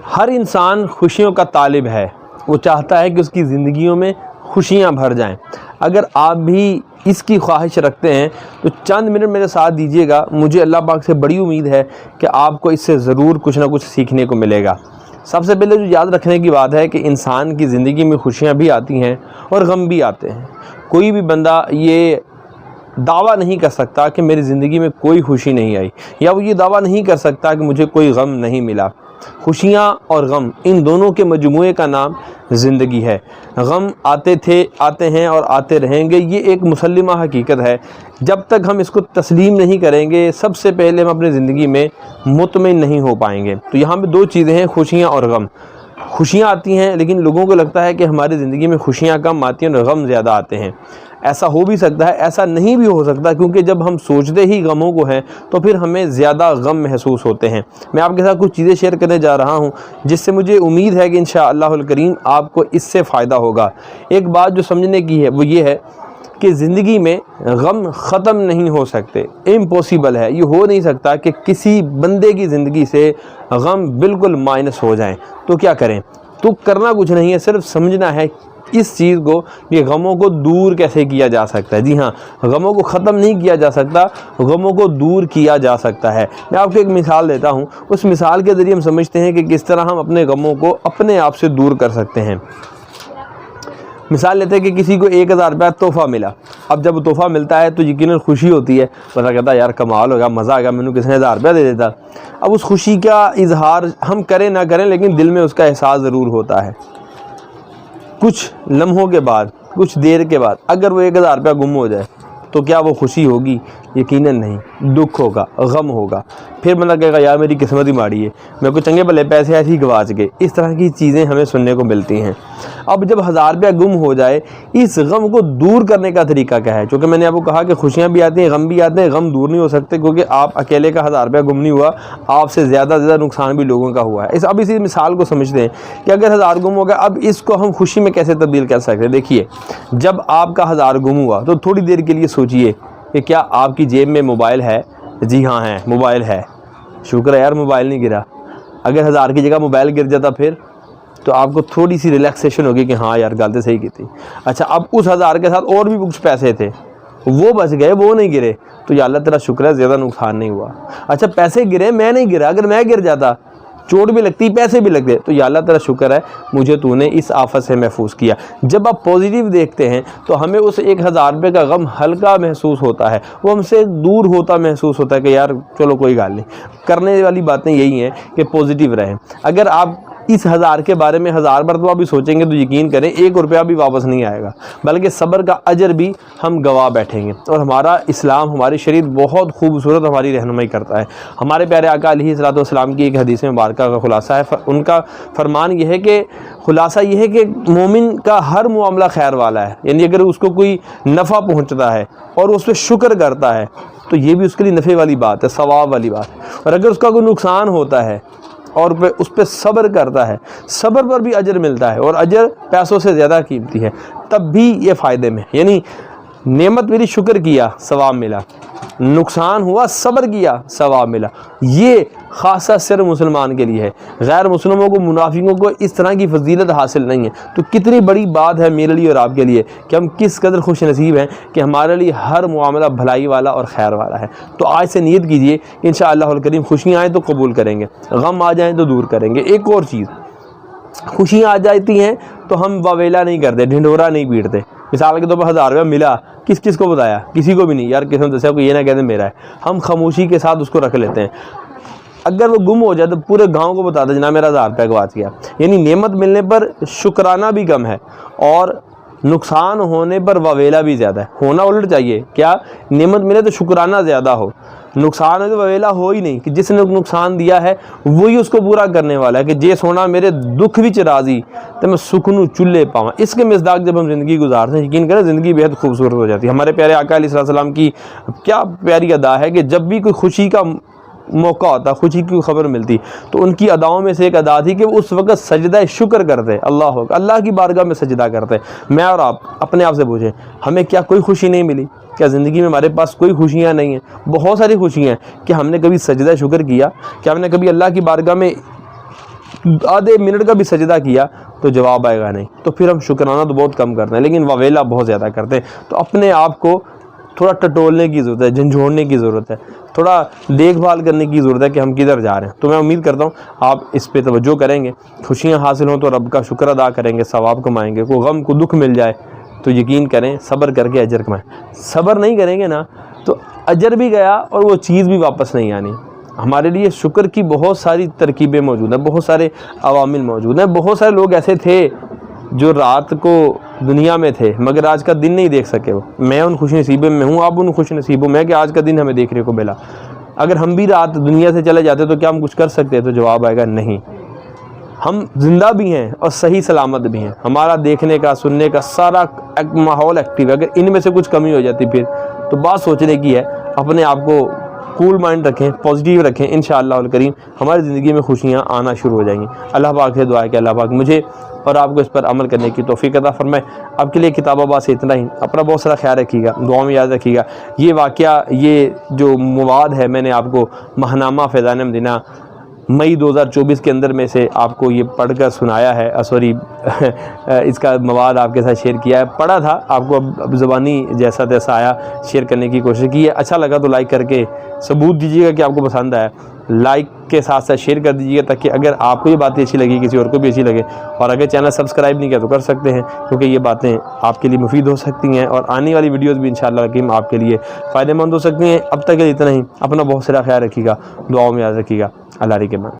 ہر انسان خوشیوں کا طالب ہے، وہ چاہتا ہے کہ اس کی زندگیوں میں خوشیاں بھر جائیں۔ اگر آپ بھی اس کی خواہش رکھتے ہیں تو چند منٹ میرے ساتھ دیجیے گا، مجھے اللہ پاک سے بڑی امید ہے کہ آپ کو اس سے ضرور کچھ نہ کچھ سیکھنے کو ملے گا۔ سب سے پہلے جو یاد رکھنے کی بات ہے کہ انسان کی زندگی میں خوشیاں بھی آتی ہیں اور غم بھی آتے ہیں۔ کوئی بھی بندہ یہ دعویٰ نہیں کر سکتا کہ میری زندگی میں کوئی خوشی نہیں آئی، یا وہ یہ دعویٰ نہیں کر سکتا کہ مجھے کوئی غم نہیں ملا۔ خوشیاں اور غم ان دونوں کے مجموعے کا نام زندگی ہے۔ غم آتے تھے، آتے ہیں اور آتے رہیں گے، یہ ایک مسلمہ حقیقت ہے۔ جب تک ہم اس کو تسلیم نہیں کریں گے، سب سے پہلے ہم اپنی زندگی میں مطمئن نہیں ہو پائیں گے۔ تو یہاں پہ دو چیزیں ہیں، خوشیاں اور غم۔ خوشیاں آتی ہیں لیکن لوگوں کو لگتا ہے کہ ہماری زندگی میں خوشیاں کم آتی ہیں اور غم زیادہ آتے ہیں۔ ایسا ہو بھی سکتا ہے، ایسا نہیں بھی ہو سکتا، کیونکہ جب ہم سوچتے ہی غموں کو ہیں تو پھر ہمیں زیادہ غم محسوس ہوتے ہیں۔ میں آپ کے ساتھ کچھ چیزیں شیئر کرنے جا رہا ہوں جس سے مجھے امید ہے کہ انشاءاللہ الکریم آپ کو اس سے فائدہ ہوگا۔ ایک بات جو سمجھنے کی ہے وہ یہ ہے کہ زندگی میں غم ختم نہیں ہو سکتے، امپوسیبل ہے، یہ ہو نہیں سکتا کہ کسی بندے کی زندگی سے غم بالکل مائنس ہو جائیں۔ تو کیا کریں؟ تو کرنا کچھ نہیں ہے، صرف سمجھنا ہے اس چیز کو کہ غموں کو دور کیسے کیا جا سکتا ہے۔ جی ہاں، غموں کو ختم نہیں کیا جا سکتا، غموں کو دور کیا جا سکتا ہے۔ میں آپ کو ایک مثال دیتا ہوں، اس مثال کے ذریعے ہم سمجھتے ہیں کہ کس طرح ہم اپنے غموں کو اپنے آپ سے دور کر سکتے ہیں۔ مثال لیتے ہیں کہ کسی کو 1000 روپیہ تحفہ ملا۔ اب جب تحفہ ملتا ہے تو یقیناً خوشی ہوتی ہے، بندہ کہتا ہے یار کمال ہوگا، مزہ آئے گا، میں نے کسی نے 1000 روپیہ دے دیتا۔ اب اس خوشی کا اظہار ہم کریں نہ کریں لیکن دل میں اس کا احساس ضرور ہوتا ہے۔ کچھ لمحوں کے بعد، کچھ دیر کے بعد اگر وہ 1000 روپیہ گم ہو جائے تو کیا وہ خوشی ہوگی؟ یقیناً نہیں، دکھ ہوگا، غم ہوگا۔ پھر بندہ کہے گا یار میری قسمت ہی ماڑی ہے، میرے کو چنگے بھلے پیسے ایسے ہی گواچ گئے۔ اس طرح کی چیزیں ہمیں سننے کو ملتی ہیں۔ اب جب 1000 روپیہ گم ہو جائے، اس غم کو دور کرنے کا طریقہ کیا ہے؟ چونکہ میں نے آپ کو کہا کہ خوشیاں بھی آتی ہیں، غم بھی آتے ہیں، غم دور نہیں ہو سکتے کیونکہ آپ اکیلے کا 1000 روپیہ گم نہیں ہوا، آپ سے زیادہ نقصان بھی لوگوں کا ہوا ہے۔ اب اسی مثال کو سمجھتے ہیں کہ اگر 1000 گم ہو گیا، اب اس کو ہم خوشی میں کیسے تبدیل کر سکتے ہیں؟ دیکھیے، جب آپ کا 1000 گم ہوا تو تھوڑی دیر کے لیے سوچئے کہ کیا آپ کی جیب میں موبائل ہے؟ جی ہاں ہے، موبائل ہے، شکر ہے یار موبائل نہیں گرا۔ اگر 1000 کی جگہ موبائل گر جاتا پھر تو آپ کو تھوڑی سی ریلیکسیشن ہوگی کہ ہاں یار غلطی صحیح کی تھی۔ اچھا، اب اس 1000 کے ساتھ اور بھی کچھ پیسے تھے، وہ بچ گئے، وہ نہیں گرے، تو یا اللہ تیرا شکر ہے زیادہ نقصان نہیں ہوا۔ اچھا، پیسے گرے، میں نہیں گرا، اگر میں گر جاتا چوٹ بھی لگتی، پیسے بھی لگتے، تو یا اللہ تیرا شکر ہے مجھے تو نے اس آفت سے محفوظ کیا۔ جب آپ پازیٹیو دیکھتے ہیں تو ہمیں اس 1000 روپے کا غم ہلکا محسوس ہوتا ہے، وہ ہم سے دور ہوتا محسوس ہوتا ہے کہ یار چلو کوئی گال نہیں۔ کرنے والی باتیں یہی ہیں کہ پازیٹیو رہیں۔ اگر آپ اس 1000 کے بارے میں 1000 مرتبہ بھی سوچیں گے تو یقین کریں 1 روپیہ بھی واپس نہیں آئے گا، بلکہ صبر کا اجر بھی ہم گوا بیٹھیں گے۔ اور ہمارا اسلام، ہماری شریعت بہت خوبصورت ہماری رہنمائی کرتا ہے۔ ہمارے پیارے آقا علیہ الصلوۃ والسلام کی ایک حدیث مبارکہ کا خلاصہ ہے، ان کا فرمان یہ ہے کہ خلاصہ یہ ہے کہ مومن کا ہر معاملہ خیر والا ہے، یعنی اگر اس کو کوئی نفع پہنچتا ہے اور اس پہ شکر کرتا ہے تو یہ بھی اس کے لیے نفع والی بات ہے، ثواب والی بات ہے۔ اور اگر اس کا کوئی نقصان ہوتا ہے اور اس پہ صبر کرتا ہے، صبر پر بھی اجر ملتا ہے، اور اجر پیسوں سے زیادہ قیمتی ہے، تب بھی یہ فائدے میں، یعنی نعمت میری شکر کیا ثواب ملا، نقصان ہوا صبر کیا ثواب ملا۔ یہ خاصہ صرف مسلمان کے لیے ہے، غیر مسلموں کو، منافقوں کو اس طرح کی فضیلت حاصل نہیں ہے۔ تو کتنی بڑی بات ہے میرے لیے اور آپ کے لیے کہ ہم کس قدر خوش نصیب ہیں کہ ہمارے لیے ہر معاملہ بھلائی والا اور خیر والا ہے۔ تو آج سے نیت کیجئے کہ انشاءاللہ الکریم خوشیاں آئیں تو قبول کریں گے، غم آ جائیں تو دور کریں گے۔ ایک اور چیز، خوشیاں آ جاتی ہیں تو ہم واویلا نہیں کرتے، ڈھنڈورا نہیں پیٹتے۔ مثال کے طور پر 1000 روپیہ ملا، کس کو بتایا؟ کسی کو بھی نہیں، یار کسی نے دسیا کو یہ نہ کہتے میرا ہے، ہم خاموشی کے ساتھ اس کو رکھ لیتے ہیں۔ اگر وہ گم ہو جائے تو پورے گاؤں کو بتا دے جناب میرا 1000 روپیہ گواچ گیا۔ یعنی نعمت ملنے پر شکرانہ بھی کم ہے اور نقصان ہونے پر واویلا بھی زیادہ ہے۔ ہونا الٹ چاہیے، کیا نعمت ملے تو شکرانہ زیادہ ہو، نقصان ہے تو واویلا ہو ہی نہیں کہ جس نے نقصان دیا ہے وہی اس کو پورا کرنے والا ہے کہ جے سونا میرے دکھ وچ راضی تو میں سکنوں چولہے پاواں۔ اس کے مصداق جب ہم زندگی گزارتے ہیں یقین کریں زندگی بہت خوبصورت ہو جاتی ہے۔ ہمارے پیارے آقا علیہ السلام کی کیا پیاری ادا ہے کہ جب بھی کوئی خوشی کا موقع ہوتا، خوشی کی خبر ملتی تو ان کی اداؤں میں سے ایک ادا تھی کہ وہ اس وقت سجدہ شکر کرتے، اللہ کی بارگاہ میں سجدہ کرتے۔ میں اور آپ اپنے آپ سے پوچھیں، ہمیں کیا کوئی خوشی نہیں ملی؟ کیا زندگی میں ہمارے پاس کوئی خوشیاں نہیں ہیں؟ بہت ساری خوشیاں ہیں۔ کہ ہم نے کبھی سجدہ شکر کیا؟ کہ ہم نے کبھی اللہ کی بارگاہ میں آدھے منٹ کا بھی سجدہ کیا تو جواب آئے گا نہیں، تو پھر ہم شکرانہ تو بہت کم کرتے ہیں لیکن واویلا بہت زیادہ کرتے ہیں۔ تو اپنے آپ کو تھوڑا ٹٹولنے کی ضرورت ہے، جھنجھوڑنے کی ضرورت ہے، تھوڑا دیکھ بھال کرنے کی ضرورت ہے کہ ہم کدھر جا رہے ہیں۔ تو میں امید کرتا ہوں آپ اس پہ توجہ کریں گے، خوشیاں حاصل ہوں تو رب کا شکر ادا کریں گے، ثواب کمائیں گے۔ کوئی غم کو دکھ مل جائے تو یقین کریں صبر کر کے اجر کمائیں، صبر نہیں کریں گے نا تو اجر بھی گیا اور وہ چیز بھی واپس نہیں آنی۔ ہمارے لیے شکر کی بہت ساری ترکیبیں موجود ہیں، بہت سارے عوامل موجود ہیں۔ بہت سارے لوگ ایسے تھے جو رات کو دنیا میں تھے مگر آج کا دن نہیں دیکھ سکے، وہ میں ان خوش نصیبوں میں ہوں، آپ ان خوش نصیبوں میں کہ آج کا دن ہمیں دیکھنے کو ملا۔ اگر ہم بھی رات دنیا سے چلے جاتے تو کیا ہم کچھ کر سکتے؟ تو جواب آئے گا نہیں۔ ہم زندہ بھی ہیں اور صحیح سلامت بھی ہیں، ہمارا دیکھنے کا سننے کا سارا ایک ماحول ایکٹیو ہے۔ اگر ان میں سے کچھ کمی ہو جاتی پھر تو بات سوچنے کی ہے۔ اپنے آپ کو کول مائنڈ رکھیں، پازیٹیو رکھیں، انشاءاللہ الکریم ہماری زندگی میں خوشیاں آنا شروع ہو جائیں گی۔ اللہ پاک سے دعا ہے کہ اللہ پاک مجھے اور آپ کو اس پر عمل کرنے کی توفیق عطا فرمائے۔ آپ کے لیے کتاب آباد سے اتنا ہی، اپنا بہت سارا خیال رکھیے گا، دعا میں یاد رکھیے گا۔ یہ واقعہ، یہ جو مواد ہے میں نے آپ کو ماہنامہ فیضان مدینہ مئی 2024 کے اندر میں سے آپ کو یہ پڑھ کر سنایا ہے، اس کا مواد آپ کے ساتھ شیئر کیا ہے، پڑھا تھا آپ کو، اب زبانی جیسا تیسا آیا، شیئر کرنے کی کوشش کی ہے۔ اچھا لگا تو لائک کر کے ثبوت دیجیے گا کہ آپ کو پسند آیا، لائک کے ساتھ ساتھ شیئر کر دیجیے گا تاکہ اگر آپ کو یہ باتیں اچھی لگی کسی اور کو بھی اچھی لگے، اور اگر چینل سبسکرائب نہیں کیا تو کر سکتے ہیں کیونکہ یہ باتیں آپ کے لیے مفید ہو سکتی ہیں اور آنے والی ویڈیوز بھی انشاءاللہ حکیم آپ کے لیے فائدہ مند ہو سکتی ہیں۔ اب تک کے لیے اتنا ہی، اپنا بہت سارا خیال رکھیے گا، دعاؤں میں یاد رکھیے گا۔ اللہ کے